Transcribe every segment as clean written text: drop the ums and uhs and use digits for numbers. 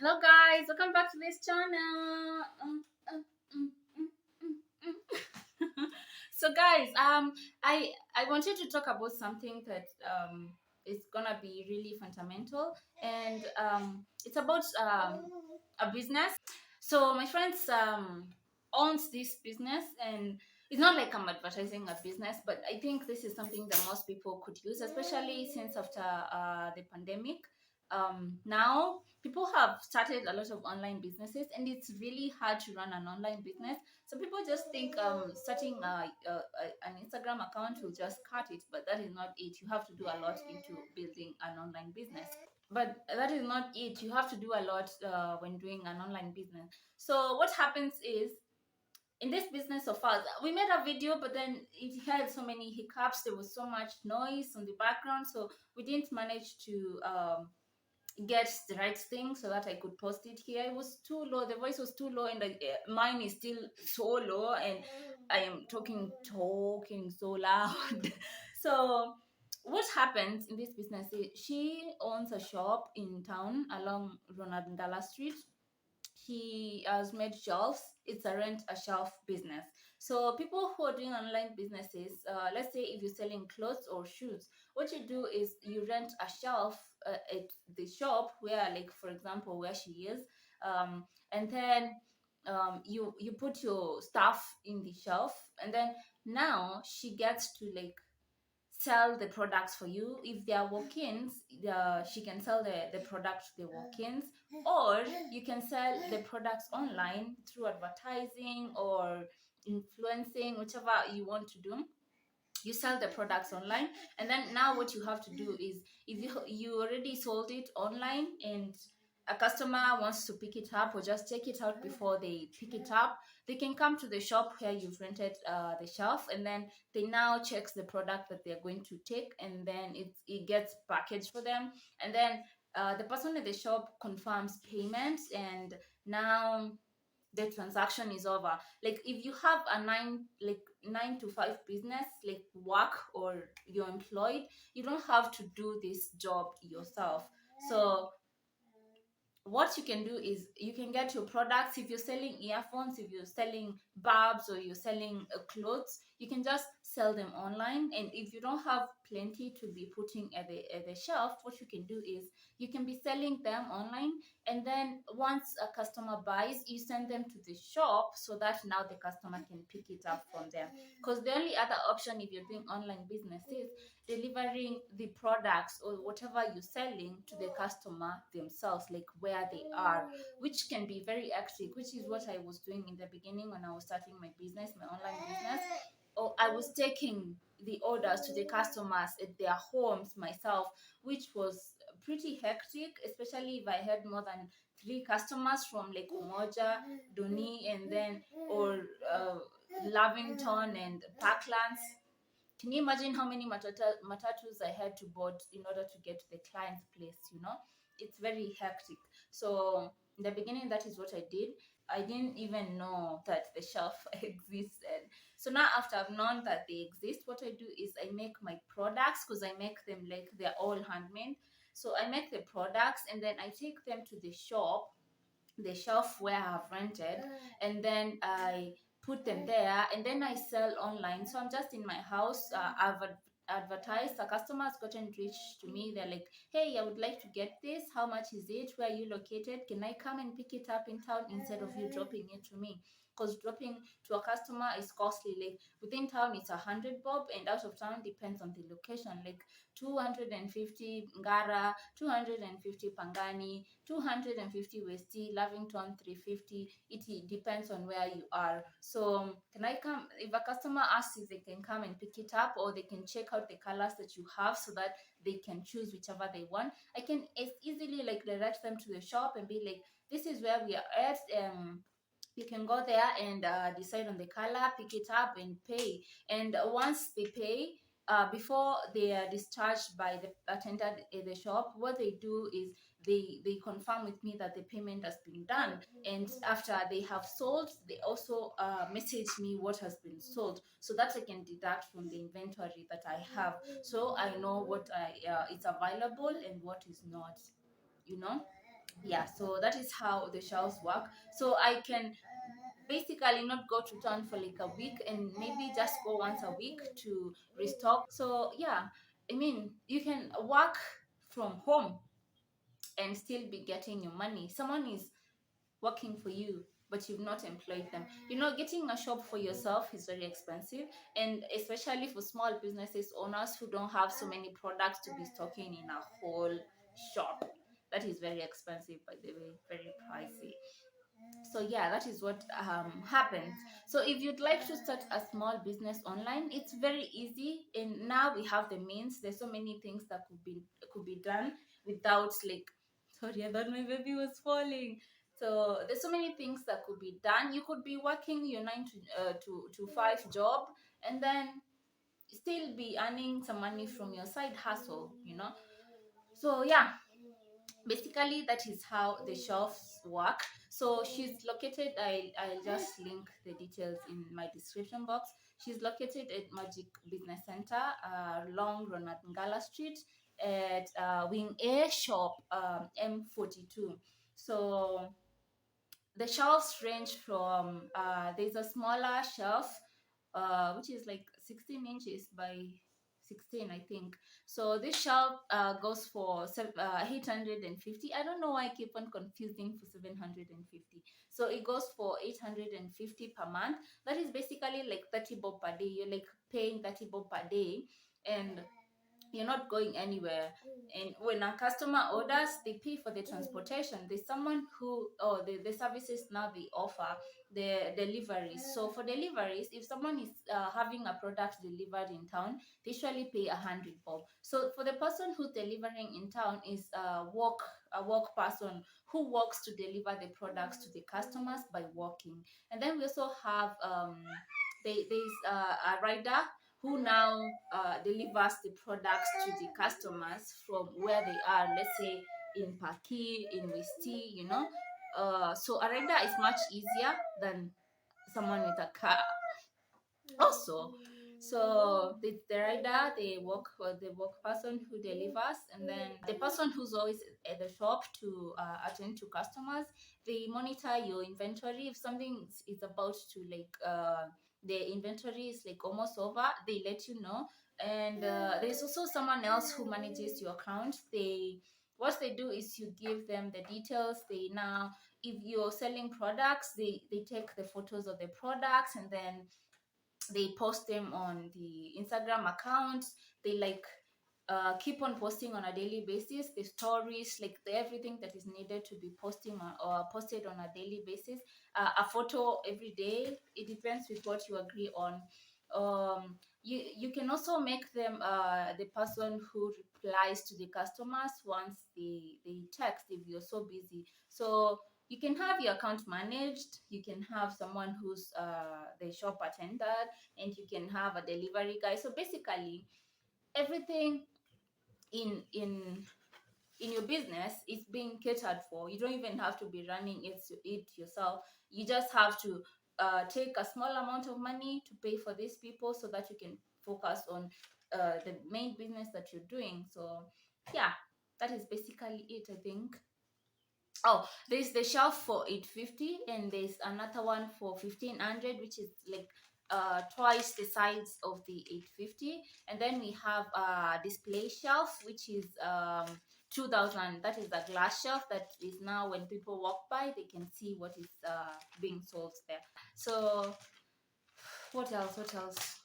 Hello guys, welcome back to this channel. Mm, so guys, I wanted to talk about something that is gonna be really fundamental, and it's about a business. So my friends owns this business, and it's not like I'm advertising a business, but I think this is something that most people could use, especially since after the pandemic. Now people have started a lot of online businesses, and it's really hard to run an online business. So people just think starting an Instagram account will just cut it, but that is not it. You have to do a lot into building an online business. But that is not it. You have to do a lot when doing an online business. So what happens is, in this business of ours, we made a video, but then it had so many hiccups. There was so much noise on the background, so we didn't manage to get the right thing so that I could post it here. It was too low. The voice was too low, and mine is still so low, and I am talking so loud. So what happens in this business is, she owns a shop in town along Ronald ngala Street. He has made shelves. It's a rent a shelf business. So people who are doing online businesses, let's say if you're selling clothes or shoes, what you do is you rent a shelf at the shop where, like for example, where she is, and then you put your stuff in the shelf, and then now she gets to like sell the products for you. If they are walk-ins, she can sell the product to the walk-ins, or you can sell the products online through advertising or influencing, whichever you want to do. You sell the products online, and then now what you have to do is, if you already sold it online and a customer wants to pick it up or just check it out before they pick it up, they can come to the shop where you've rented the shelf, and then they now checks the product that they're going to take, and then it gets packaged for them, and then the person at the shop confirms payment, and now the transaction is over. Like if you have a 9 to 5 business, like work, or you're employed, you don't have to do this job yourself. So what you can do is, you can get your products. If you're selling earphones, if you're selling bulbs, or you're selling clothes, you can just sell them online. And if you don't have plenty to be putting at the shelf, what you can do is, you can be selling them online, and then once a customer buys, you send them to the shop, so that now the customer can pick it up from them. Because the only other option, if you're doing online business, is delivering the products or whatever you're selling to the customer themselves, like where they are, which can be very hectic, which is what I was doing in the beginning when I was starting my business, my online business. Or I was taking the orders to the customers at their homes myself, which was pretty hectic, especially if I had more than 3 customers from like Umoja, Doni, and then or Lavington and Parklands. Can you imagine how many matatus I had to board in order to get to the client's place? It's very hectic. So in the beginning, that is what I did. I didn't even know that the shelf existed. So now, after I've known that they exist, what I do is I make my products, because I make them like they're all handmade. So I make the products, and then I take them to the shop, the shelf where I've rented, and then I put them there, and then I sell online. So I'm just in my house. Advertised. A customer has gotten reach to me. They're like, "Hey, I would like to get this. How much is it? Where are you located? Can I come and pick it up in town instead of you dropping it to me?" Because dropping to a customer is costly. Like within town, it's 100 bob, and out of town depends on the location. Like 250 Ngara, 250 Pangani, 250 Westi, Lavington 350. It depends on where you are. So can I come, if a customer asks if they can come and pick it up, or they can check out the colors that you have so that they can choose whichever they want, I can easily like direct them to the shop and be like, this is where we are at. You can go there and decide on the color, pick it up, and pay. And once they pay, before they are discharged by the attendant at the shop, what they do is they confirm with me that the payment has been done. And after they have sold, they also message me what has been sold, so that I can deduct from the inventory that I have, so I know what is available and what is not. you know Yeah, so that is how the shelves work. So I can basically not go to town for like a week, and maybe just go once a week to restock. So yeah, I mean, you can work from home and still be getting your money. Someone is working for you, but you've not employed them. You know, getting a shop for yourself is very expensive, and especially for small businesses owners who don't have so many products to be stocking in a whole shop. That is very expensive, by the way, very pricey. So yeah, that is what happens. So if you'd like to start a small business online, it's very easy, and now we have the means. There's so many things that could be done without like, sorry, I thought my baby was falling. So there's so many things that could be done. You could be working your 9 to 5 job, and then still be earning some money from your side hustle. So yeah, basically that is how the shelves work. So she's located, I'll just link the details in my description box. She's located at Magic Business Center, along Ronald Ngala Street, at Wing A shop, M42. So the shelves range from, there's a smaller shelf, which is like 16 inches by 16, I think. So this shelf goes for 850. I don't know why I keep on confusing for 750. So it goes for 850 per month. That is basically like 30 bob per day. You're like paying 30 bob per day, and you're not going anywhere. And when a customer orders, they pay for the transportation. There's someone who, or the services now they offer, the deliveries. So for deliveries, if someone is having a product delivered in town, they usually pay 100 bob. So for the person who's delivering in town is a walk person who works to deliver the products to the customers by walking. And then we also have there's a rider who now delivers the products to the customers from where they are, let's say in Paki, in Wisti. So a rider is much easier than someone with a car also. So the rider, the work person who delivers, and then the person who's always at the shop to attend to customers. They monitor your inventory. If something is about to like the inventory is like almost over, they let you know. And there's also someone else who manages your account. What they do is you give them the details. They now, if you're selling products, they take the photos of the products, and then they post them on the Instagram accounts. They like keep on posting on a daily basis the stories, like everything that is needed to be posting or posted on a daily basis. A photo every day. It depends with what you agree on. You can also make them the person who replies to the customers once they text, if you're so busy. So you can have your account managed. You can have someone who's the shop attendant, and you can have a delivery guy. So basically everything in in your business is being catered for. You don't even have to be running it yourself. You just have to take a small amount of money to pay for these people, so that you can focus on the main business that you're doing. So yeah, that is basically it, I think. Oh, there's the shelf for 850, and there's another one for 1500, which is like twice the size of the 850. And then we have a display shelf, which is 2000. That is a glass shelf that is now, when people walk by, they can see what is being sold there. So what else? What else?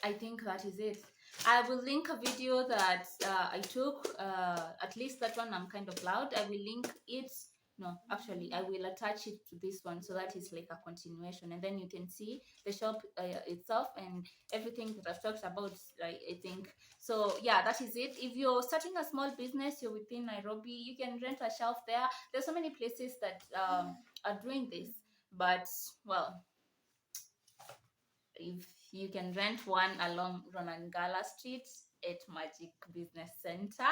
I think that is it. I will link a video that I took, at least that one I'm kind of loud. I will link it. No, actually, I will attach it to this one, so that is like a continuation. And then you can see the shop itself and everything that I've talked about, I think. So yeah, that is it. If you're starting a small business, you're within Nairobi, you can rent a shelf there. There's so many places that are doing this. But, well, if you can rent one along Ronangala Street at Magic Business Center,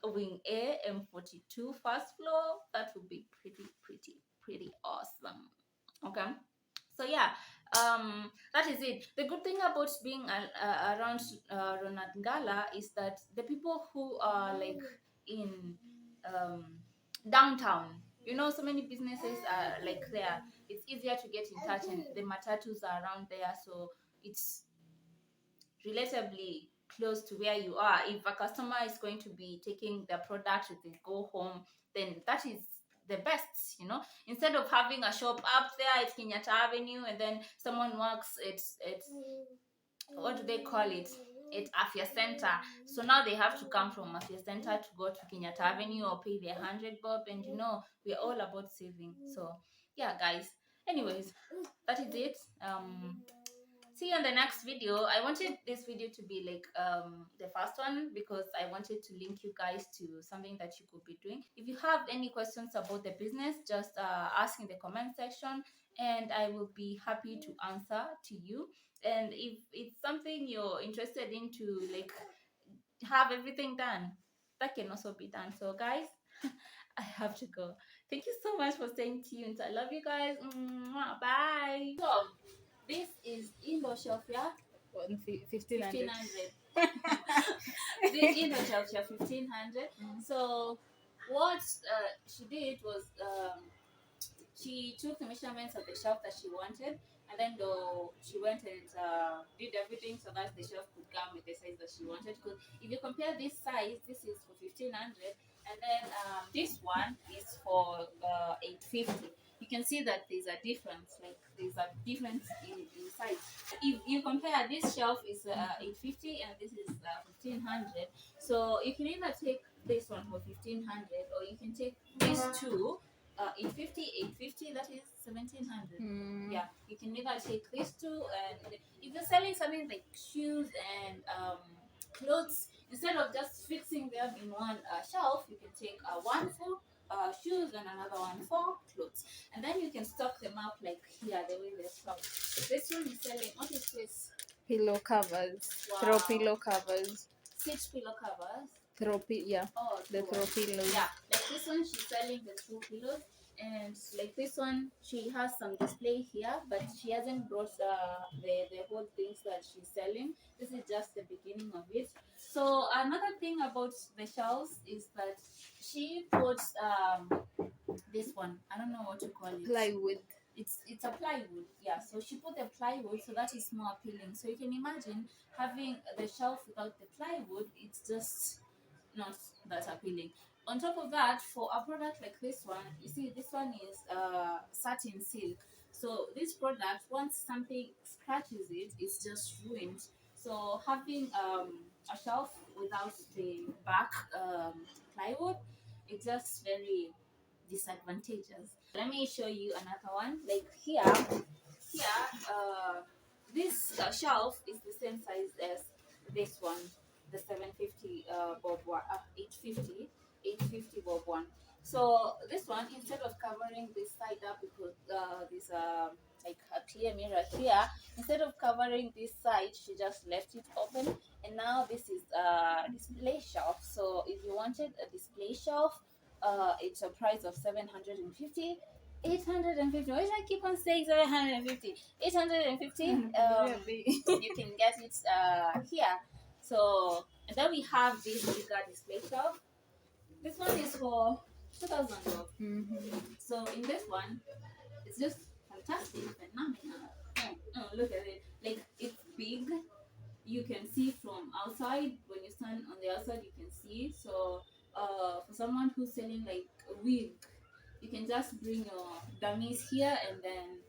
Wing A, M42, first floor, that would be pretty awesome. Okay. So yeah, that is it. The good thing about being around Ronangala is that the people who are like in downtown. You know, so many businesses are like there. It's easier to get in touch, and the matatus are around there, so it's relatively close to where you are. If a customer is going to be taking the product to go home, then that is the best, you know, instead of having a shop up there at Kenyatta Avenue, and then someone works it's what do they call it, at Afya Center. So now they have to come from Afya Center to go to Kenyatta Avenue or pay their 100 bob, and you know, we're all about saving. So yeah, guys, anyways, that is it. See you on the next video. I wanted this video to be like the first one, because I wanted to link you guys to something that you could be doing. If you have any questions about the business, just ask in the comment section, and I will be happy to answer to you. And if it's something you're interested in to like have everything done, that can also be done. So guys, I have to go. Thank you so much for staying tuned. I love you guys. Bye. So this is indoor shelf, yeah? 1500. This indoor shelf, yeah, 1500. So what she did was she took the measurements of the shelf that she wanted, and then she went and did everything so that the shelf could come with the size that she wanted. Because if you compare this size, this is for 1500, and then this one is for 850. You can see that there's a difference, like there's a difference in size. If you compare, this shelf is 850 and this is 1500. So you can either take this one for 1500, or you can take these two 850, that is 1700. Yeah, you can either take these two, and if you're selling something like shoes and clothes, instead of just fixing them in one shelf, you can take one for shoes and another one for clothes, and then you can stock them up like here, the way they're stocked. This one is selling, what is this? Pillow covers. Wow. Throw pillow covers. 6 pillow covers. Yeah. Oh, the throw pillows. Yeah, like this one she's selling the throw pillows, and like this one she has some display here, but she hasn't brought the whole things that she's selling. This is just the beginning of it. So another thing about the shelves is that she puts this one, I don't know what to call it, Plywood. It's a plywood, yeah. So she put the plywood, so that is more appealing. So you can imagine having the shelf without the plywood, it's just not that appealing. On top of that, for a product like this one, you see this one is satin silk. So this product, once something scratches it, it's just ruined. So having a shelf without the back plywood, it's just very disadvantageous. Let me show you another one. Like here, this shelf is the same size as this one, the 750 bob one, 850 bob one. So this one, instead of covering this side up, because this like a clear mirror here, instead of covering this side, she just left it open, and now this is a display shelf. So if you wanted a display shelf, it's a price of 750. 850. Why should I keep on saying 750? 850. You can get it here. So, and then we have this bigger display shelf. This one is for 2000. So in this one, it's just fantastic, phenomenal. Look at it. Like, it's big. You can see from outside. When you stand on the outside, you can see. So for someone who's selling like a wig, you can just bring your dummies here, and then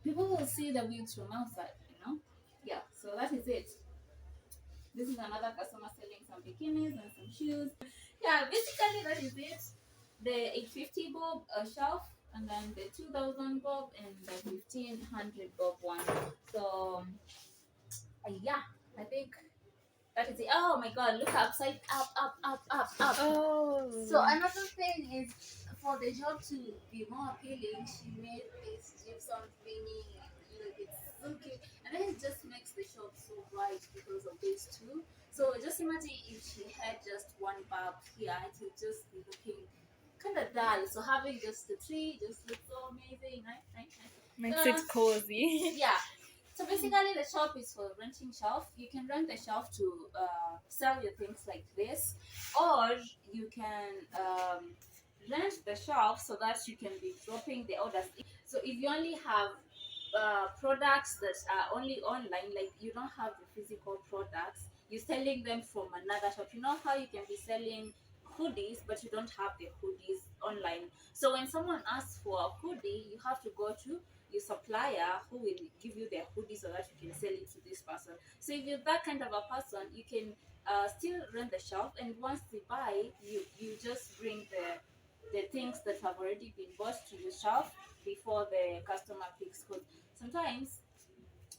people will see the wigs from outside, you know. Yeah, so that is it. This is another customer selling some bikinis and some shoes. Yeah, basically that is it. The 850 bob shelf, and then the 2000 bob, and the 1500 bob one. So yeah, I think that is it. Oh my god, look upside up. Oh. So another thing is, for the job to be more appealing, she made this gypsum thingy. Look, it's so cute, and then it just makes the shop so bright because of these two. So just imagine if she had just one bulb here, it would just be looking kind of dull. So having just the tree just looks so amazing, right? Makes it cozy. Yeah. So basically, the shop is for renting shelf. You can rent the shelf to sell your things like this, or you can rent the shelf so that you can be dropping the orders. So if you only have products that are only online, like you don't have the physical products, you're selling them from another shop. You know how you can be selling hoodies, but you don't have the hoodies online. So when someone asks for a hoodie, you have to go to your supplier who will give you their hoodie so that you can sell it to this person. So if you're that kind of a person, you can still rent the shelf, and once they buy, you just bring the things that have already been bought to the shelf before the customer picks. Because sometimes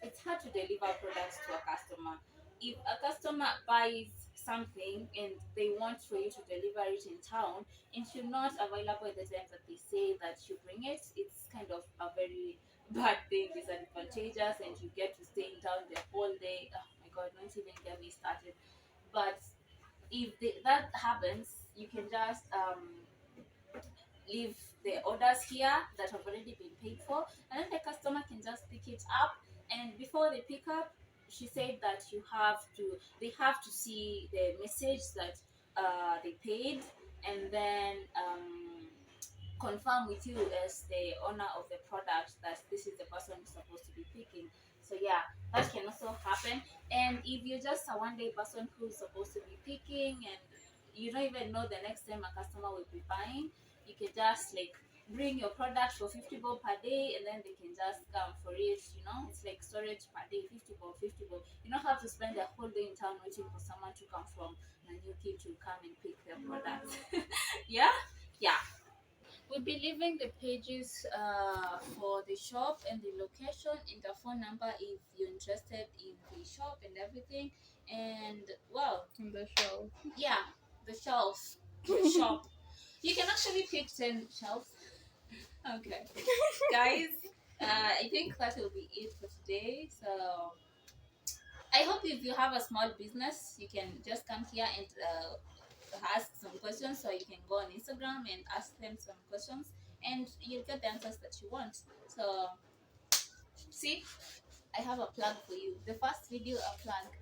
it's hard to deliver products to a customer. If a customer buys something and they want for you to deliver it in town and you're not available at the time that they say that you bring it, it's kind of a very bad thing, disadvantageous, and you get to stay in town the whole day. Oh my god, don't even get me started. But if that happens, you can just leave the orders here that have already been paid for, and then the customer can just pick it up. And before they pick up, she said that they have to see the message that they paid, and then confirm with you as the owner of the product that this is the person who's supposed to be picking. So yeah, that can also happen. And if you're just a one day person who's supposed to be picking and you don't even know the next time a customer will be buying, you can just like bring your product for 50 bob per day, and then they can just come for it. It's like storage per day, 50 bob, 50 bob. You don't have to spend the whole day in town waiting for someone to come from Nairobi to come and pick their product. Yeah, yeah. We'll be leaving the pages for the shop and the location and the phone number if you're interested in the shop and everything. And well, On the shelf. yeah, the shelf, the shop. You can actually pick 10 shelves. Okay, guys, I think that will be it for today. So I hope if you have a small business, you can just come here and ask some questions, so you can go on Instagram and ask them some questions, and you'll get the answers that you want. So, see, I have a plug for you. The first video, a plug.